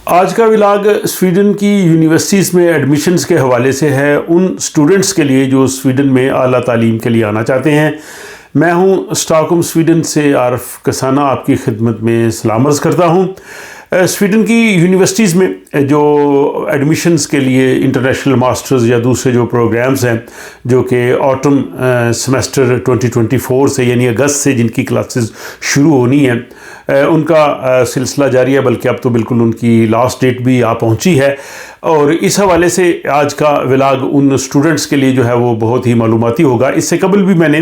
आज का village Sweden की यूनिवर्सिटीज़ में एडमिशन्स के हवाले से है, उन स्टूडेंट्स के लिए जो स्वीडन में आला तालीम के लिए आना चाहते हैं। मैं हूं स्टॉकहोम स्वीडन से आरफ कसाना, आपकी खिदमत में सलाम अर्ज़ करता हूं। स्वीडन की यूनिवर्सिटीज़ में जो एडमिशन्स के लिए इंटरनेशनल मास्टर्स या दूसरे जो प्रोग्राम्स हैं, जो कि ऑटम सेमेस्टर 2024 से यानी अगस्त से जिनकी क्लासेस शुरू होनी हैं, उनका सिलसिला जारी है। बल्कि अब तो बिल्कुल उनकी लास्ट डेट भी आ पहुंची है। और इस हवाले से आज का व्लॉग उन स्टूडेंट्स के लिए जो है वो बहुत ही मालूमाती होगा। इससे कबल भी मैंने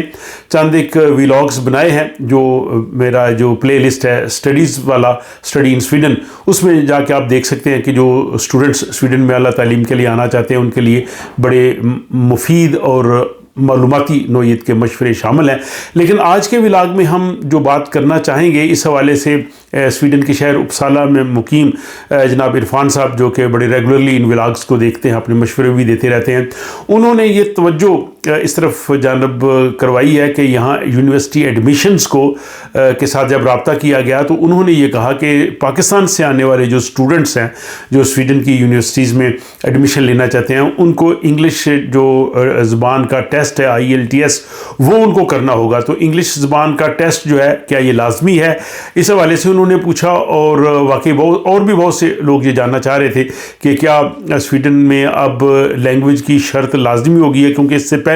चंद एक व्लॉग्स बनाए हैं, जो मेरा जो प्लेलिस्ट है स्टडीज़ वाला, स्टडी इन स्वीडन, उसमें जाके आप देख सकते हैं कि जो स्टूडेंट्स स्वीडन में आला तालीम के लिए आना चाहते हैं उनके लिए बड़े मुफीद और मालूमाती नोयत के मशवरे शामिल हैं। लेकिन आज के व्लॉग में हम जो बात करना चाहेंगे इस हवाले से स्वीडन के शहर उपसाला में मुकीम जनाब इरफान साहब, जो कि बड़े रेगुलरली इन व्लॉग्स को देखते हैं, अपने मशवरे भी देते रहते हैं, उन्होंने ये तवज्जो इस तरफ जानब करवाई है कि यहाँ यूनिवर्सिटी एडमिशन्स को के साथ जब रब्ता किया गया तो उन्होंने ये कहा कि पाकिस्तान से आने वाले जो स्टूडेंट्स हैं जो स्वीडन की यूनिवर्सिटीज़ में एडमिशन लेना चाहते हैं, उनको इंग्लिश जो ज़बान का टेस्ट है IELTS, वो उनको करना होगा। तो इंग्लिश ज़बान का टेस्ट जो है क्या ये लाजमी है, इस हवाले से उन्होंने पूछा। और वाकई और भी बहुत से लोग ये जानना चाह रहे थे कि क्या स्वीडन में अब लैंग्वेज की शर्त लाजमी होगी है, क्योंकि इससे पहले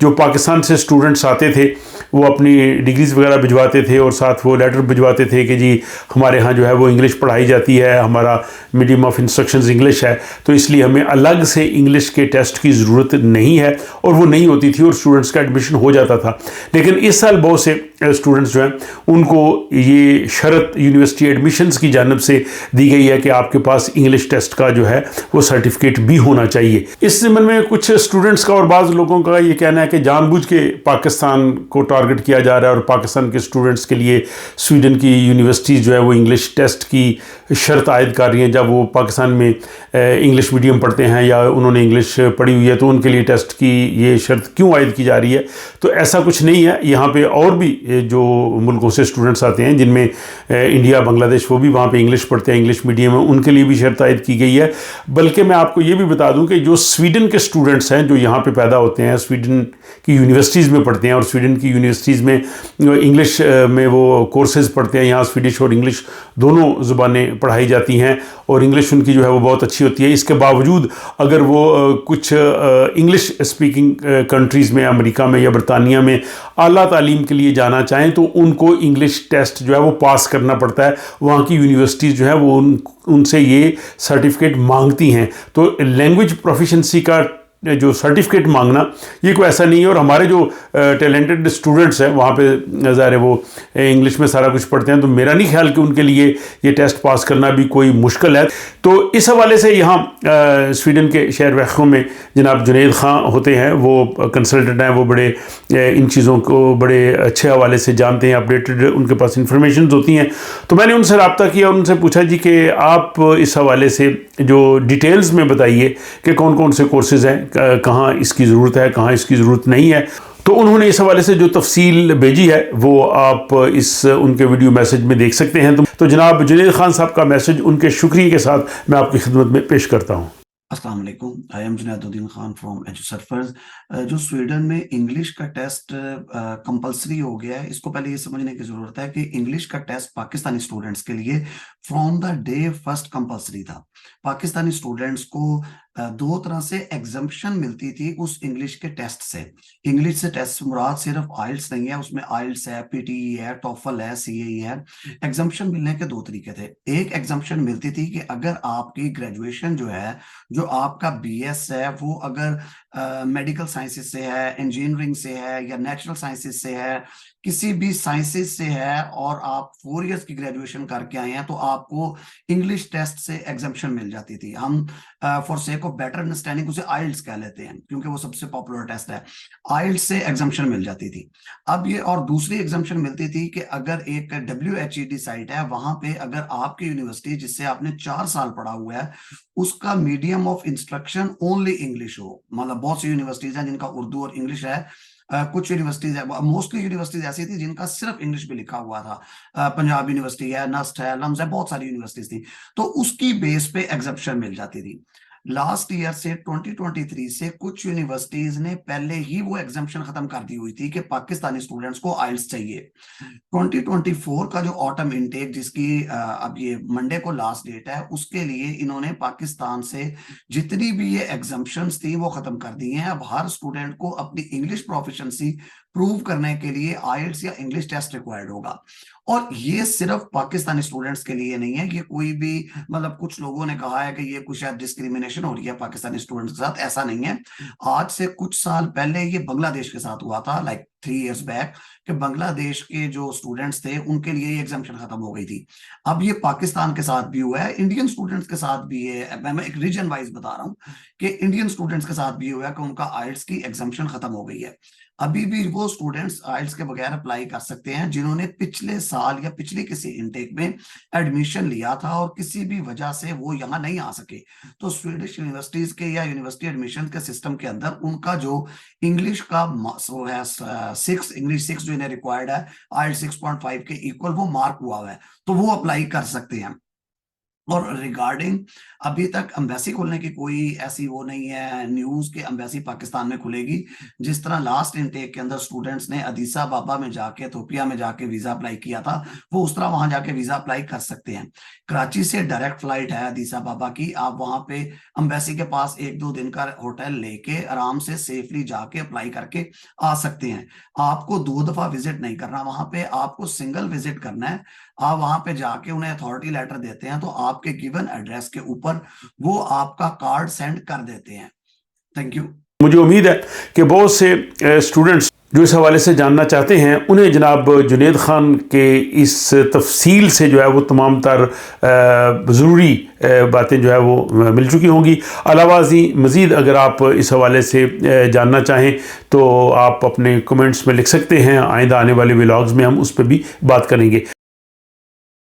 जो पाकिस्तान से स्टूडेंट्स आते थे वो अपनी डिग्रीज़ वगैरह भिजवाते थे और साथ वो लेटर भिजवाते थे कि जी हमारे यहाँ जो है वो इंग्लिश पढ़ाई जाती है, हमारा मीडियम ऑफ इंस्ट्रक्शंस इंग्लिश है, तो इसलिए हमें अलग से इंग्लिश के टेस्ट की ज़रूरत नहीं है। और वो नहीं होती थी और स्टूडेंट्स का एडमिशन हो जाता था। लेकिन इस साल बहुत से स्टूडेंट्स जो हैं उनको ये शर्त यूनिवर्सिटी एडमिशन्स की जानिब से दी गई है कि आपके पास इंग्लिश टेस्ट का जो है वो सर्टिफिकेट भी होना चाहिए। इस ज़मन में कुछ स्टूडेंट्स का और बाज़ लोगों का ये कहना है कि जानबूझ के पाकिस्तान को टारगेट किया जा रहा है और पाकिस्तान के स्टूडेंट्स के लिए स्वीडन की यूनिवर्सिटीज़ जो है वो इंग्लिश टेस्ट की शर्त आयद कर रही हैं। जब वो पाकिस्तान में इंग्लिश मीडियम पढ़ते हैं या उन्होंने इंग्लिश पढ़ी हुई है तो उनके लिए टेस्ट की ये शर्त क्यों आयद की जा रही है। तो ऐसा कुछ नहीं है। यहाँ पे और भी जो मुल्कों से स्टूडेंट्स आते हैं जिनमें इंडिया, बांग्लादेश, वो भी वहाँ पे इंग्लिश पढ़ते हैं, इंग्लिश मीडियम है, उनके लिए भी शर्त आयद की गई है। बल्कि मैं आपको ये भी बता दूँ कि जो स्वीडन के स्टूडेंट्स हैं जो यहाँ पर पैदा होते हैं, स्वीडन की यूनिवर्सिटीज़ में पढ़ते हैं और स्वीडन की यूनिवर्सिटीज़ में इंग्लिश में वो कोर्सेज़ पढ़ते हैं, यहाँ स्वीडिश और इंग्लिश दोनों ज़ुबानें पढ़ाई जाती हैं और इंग्लिश उनकी जो है वो बहुत अच्छी होती है। इसके बावजूद अगर वो कुछ इंग्लिश स्पीकिंग कंट्रीज़ में, अमेरिका में या बरतानिया में आला तालीम के लिए जाना चाहें तो उनको इंग्लिश टेस्ट जो है वो पास करना पड़ता है। वहाँ की यूनिवर्सिटीज़ जो है वो उनसे ये सर्टिफिकेट मांगती हैं। तो लैंग्वेज प्रोफिशेंसी का जो सर्टिफिकेट मांगना ये कोई ऐसा नहीं है। और हमारे जो टैलेंटेड स्टूडेंट्स हैं वहाँ पे ज़ाहिर है वो इंग्लिश में सारा कुछ पढ़ते हैं, तो मेरा नहीं ख्याल कि उनके लिए ये टेस्ट पास करना भी कोई मुश्किल है। तो इस हवाले से यहाँ स्वीडन के शहर वैखो में जनाब जुनैद खान होते हैं, वो कंसल्टेंट हैं, वो बड़े इन चीज़ों को बड़े अच्छे हवाले से जानते हैं, अपडेटेड उनके पास इंफॉर्मेशन होती हैं। तो मैंने उनसे रब्ता किया और उनसे पूछा जी कि आप इस हवाले से जो डिटेल्स में बताइए कि कौन कौन से कोर्सेज़ हैं, कहाँ इसकी ज़रूरत है, कहाँ इसकी ज़रूरत नहीं है। तो उन्होंने इस हवाले से जो तफसील भेजी है वो आप इस उनके वीडियो मैसेज में देख सकते हैं। तो जनाब जुनैद खान साहब का मैसेज उनके शुक्रिया के साथ मैं आपकी खिदमत में पेश करता हूँ। अस्सलाम वालेकुम, आई एम जुनैदुद्दीन खान फ्रॉम एजुसर्फर्स। जो स्वीडन में इंग्लिश का टेस्ट कंपलसरी हो गया है, इसको पहले ये समझने की जरूरत है कि इंग्लिश का टेस्ट पाकिस्तानी स्टूडेंट्स के लिए from the day first compulsory था। पाकिस्तानी स्टूडेंट्स को दो तरह से एग्जम्पशन मिलती थी उस इंग्लिश के टेस्ट से। इंग्लिश से टेस्ट मुराद सिर्फ आइल्स नहीं है, उसमें आइल्स है, PTE है, टॉफल है, CAE है। एग्जम्पशन मिलने के दो तरीके थे। एक एग्जम्पशन मिलती थी कि अगर आपकी ग्रेजुएशन जो है, जो आपका BS है, वो अगर मेडिकल साइंसेस से है, इंजीनियरिंग से है या नेचुरल साइंसेस से है, किसी भी साइंसेस से है और आप 4 इयर्स की ग्रेजुएशन करके आए हैं, तो आपको इंग्लिश टेस्ट से एग्जम्पशन मिल जाती थी। हम for sake of better understanding उसे आइल्स कह लेते हैं क्योंकि वो सबसे पॉपुलर टेस्ट है। आइल्स से एग्जम्पशन मिल जाती थी। अब ये और दूसरी एग्जम्पशन मिलती थी कि अगर एक WHED साइट है, वहां पे अगर आपकी यूनिवर्सिटी जिससे आपने 4 साल पढ़ा हुआ है उसका medium of instruction only English हो, मतलब बहुत सी यूनिवर्सिटीज हैं जिनका उर्दू और इंग्लिश है। कुछ यूनिवर्सिटीज है, मोस्टली यूनिवर्सिटीज ऐसी थी जिनका सिर्फ इंग्लिश पे लिखा हुआ था। पंजाब यूनिवर्सिटी है, नस्ट है, लम्स है, बहुत सारी यूनिवर्सिटीज थी, तो उसकी बेस पे एग्जेप्शन मिल जाती थी। लास्ट ईयर से 2023 से कुछ यूनिवर्सिटीज ने पहले ही वो एग्जाम्पशन खत्म कर दी हुई थी कि पाकिस्तानी स्टूडेंट्स को आइल्स चाहिए। 2024 का जो ऑटम इनटेक, जिसकी अब ये मंडे को लास्ट डेट है, उसके लिए इन्होंने पाकिस्तान से जितनी भी ये एग्जाम्पशंस थी वो खत्म कर दी हैं। अब हर स्टूडेंट को अपनी इंग्लिश प्रोफिशिएंसी प्रूव करने के लिए आइल्स या इंग्लिश टेस्ट रिक्वायर्ड होगा। और ये सिर्फ पाकिस्तानी स्टूडेंट्स के लिए नहीं है, ये कोई भी, मतलब कुछ लोगों ने कहा है कि ये कुछ शायद डिस्क्रिमिनेशन हो रही है पाकिस्तानी स्टूडेंट्स के साथ, ऐसा नहीं है। आज से कुछ साल पहले ये बांग्लादेश के साथ हुआ था, लाइक 3 years बैक, कि बांग्लादेश के जो स्टूडेंट्स थे उनके लिए ये एग्जाम्पशन खत्म हो गई थी। अब ये पाकिस्तान के साथ भी हुआ है, इंडियन स्टूडेंट्स के साथ भी है। मैं एक रीजन वाइज बता रहा हूँ कि इंडियन स्टूडेंट्स के साथ भी हुआ है कि उनका आइल्स की एग्जाम्पशन खत्म हो गई है। अभी भी वो स्टूडेंट्स आइल्स के बगैर अप्लाई कर सकते हैं जिन्होंने पिछले साल या पिछली किसी इनटेक में एडमिशन लिया था और किसी भी वजह से वो यहाँ नहीं आ सके। तो स्वीडिश यूनिवर्सिटीज के या यूनिवर्सिटी एडमिशन के सिस्टम के अंदर उनका जो इंग्लिश का वो है 6, इंग्लिश 6 जो इन्हें रिक्वायर्ड है, आइल्स 6.5 के इक्वल वो मार्क हुआ है, तो वो अप्लाई कर सकते हैं। और रिगार्डिंग अभी तक एम्बेसी खोलने की कोई ऐसी वो नहीं है न्यूज के एम्बेसी पाकिस्तान में खुलेगी। जिस तरह लास्ट इनटेक के अंदर स्टूडेंट्स ने अदीस अबाबा में जाके, इथियोपिया में जाके वीजा अप्लाई किया था, वो उस तरह वहां जाके वीजा अप्लाई कर सकते हैं। कराची से डायरेक्ट फ्लाइट है अदीस अबाबा की, आप वहां पे एम्बेसी के पास 1-2 दिन का होटल लेके आराम से सेफली जाके अप्लाई करके आ सकते हैं। आपको 2 दफा विजिट नहीं करना वहां पे, आपको सिंगल विजिट करना है। आप वहां पे जाके उन्हें अथॉरिटी लेटर देते हैं, तो आपके गिवन एड्रेस के ऊपर वो आपका कार्ड सेंड कर देते हैं। Thank you. मुझे उम्मीद है कि बहुत से स्टूडेंट्स जो इस हवाले से जानना चाहते हैं उन्हें जनाब जुनेद ख़ान के इस तफसील से जो है वो तमाम तर ज़रूरी बातें जो है वो मिल चुकी होंगी। अलावा मज़ीद अगर आप इस हवाले से जानना चाहें तो आप अपने कमेंट्स में लिख सकते हैं। आइंदा आने वाले व्लॉग्स में हम उस पर भी बात करेंगे।